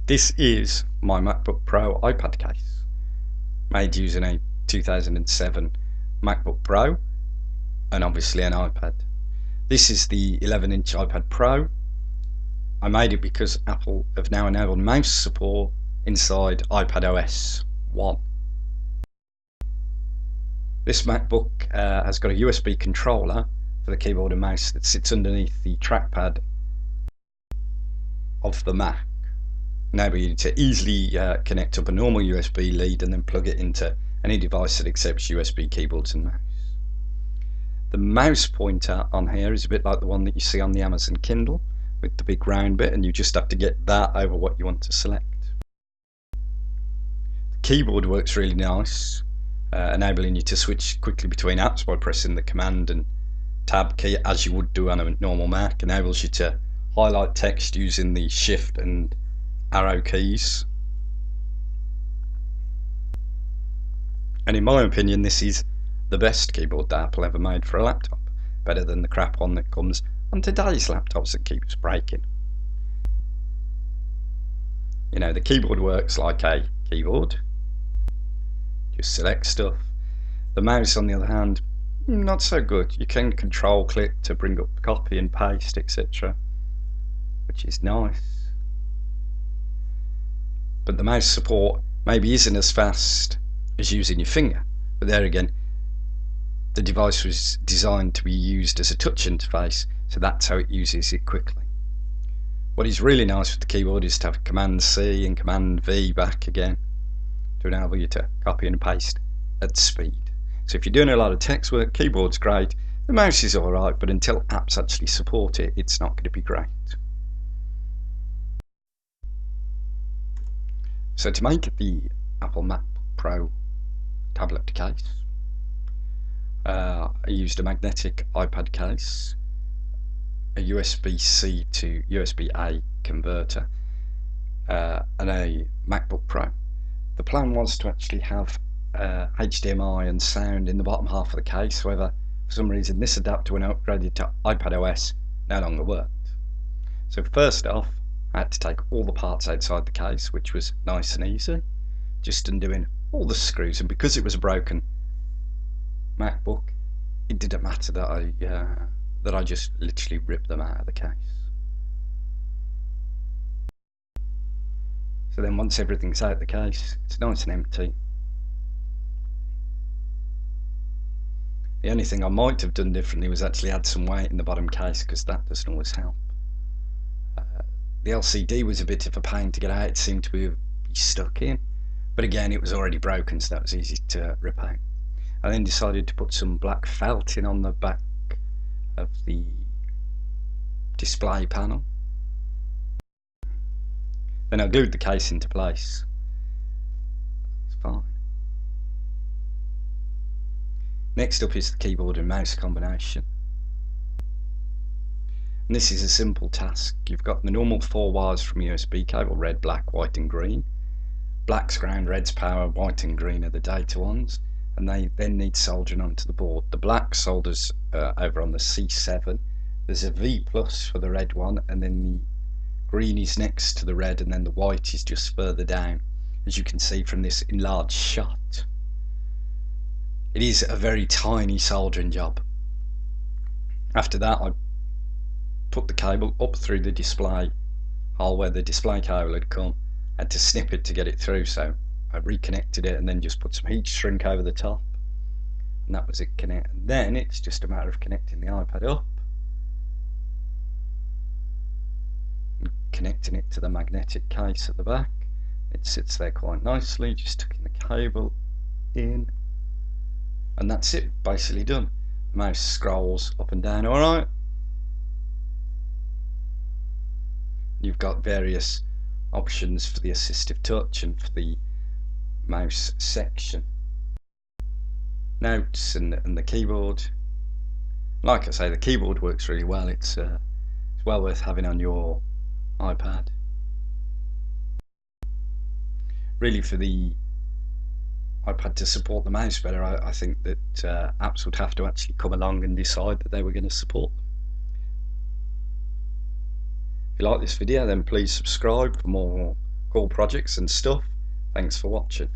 This is my MacBook Pro iPad case, made using a 2007 MacBook Pro and obviously an iPad. This is the 11-inch iPad Pro. I made it because Apple have now enabled mouse support inside iPadOS 1. This MacBook has got a USB controller for the keyboard and mouse that sits underneath the trackpad of the Mac, enabling you to easily connect up a normal USB lead and then plug it into any device that accepts USB keyboards and mouse. The mouse pointer on here is a bit like the one that you see on the Amazon Kindle with the big round bit, and you just have to get that over what you want to select. The keyboard works really nice, enabling you to switch quickly between apps by pressing the Command and Tab key as you would do on a normal Mac. Enables you to highlight text using the Shift and arrow keys. And in my opinion, this is the best keyboard that Apple ever made for a laptop, better than the crap one that comes on today's laptops that keeps breaking. You know, the keyboard works like a keyboard, just select stuff. The mouse, on the other hand, not so good. You can control click to bring up copy and paste, etc., which is nice. But the mouse support maybe isn't as fast as using your finger. But there again, the device was designed to be used as a touch interface, so that's how it uses it quickly. What is really nice with the keyboard is to have Command C and Command V back again to enable you to copy and paste at speed. So if you're doing a lot of text work, keyboard's great. The mouse is alright, but until apps actually support it, it's not going to be great. So to make the Apple MacBook Pro tablet case, I used a magnetic iPad case, a USB-C to USB-A converter, and a MacBook Pro. The plan was to actually have HDMI and sound in the bottom half of the case. However, for some reason this adapter, when upgraded to iPadOS, no longer worked. So first off, I had to take all the parts outside the case, which was nice and easy, just undoing all the screws. And because it was a broken MacBook, it didn't matter that I just literally ripped them out of the case. So then once everything's out of the case, it's nice and empty. The only thing I might have done differently was actually add some weight in the bottom case, because that doesn't always help. The LCD was a bit of a pain to get out. It seemed to be stuck in, but again it was already broken, so that was easy to rip out. I then decided to put some black felt in on the back of the display panel. Then I glued the case into place. It's fine. Next up is the keyboard and mouse combination. And this is a simple task. You've got the normal 4 wires from USB cable, red, black, white and green. Black's ground, red's power, white and green are the data ones, and they then need soldering onto the board. The black solders over on the C7. There's a V plus for the red one, and then the green is next to the red, and then the white is just further down, as you can see from this enlarged shot. It is a very tiny soldering job. After that, I put the cable up through the display hole where the display cable had come. I had to snip it to get it through, so I reconnected it and then just put some heat shrink over the top, and that was it connect. And then it's just a matter of connecting the iPad up and connecting it to the magnetic case at the back. It sits there quite nicely, just tucking the cable in, and that's it, basically done. The mouse scrolls up and down alright. You've got various options for the assistive touch and for the mouse section. Notes and the keyboard. Like I say, the keyboard works really well. It's well worth having on your iPad. Really, for the iPad to support the mouse better, I think that apps would have to actually come along and decide that they were going to support them. If you like this video, then please subscribe for more cool projects and stuff. Thanks for watching.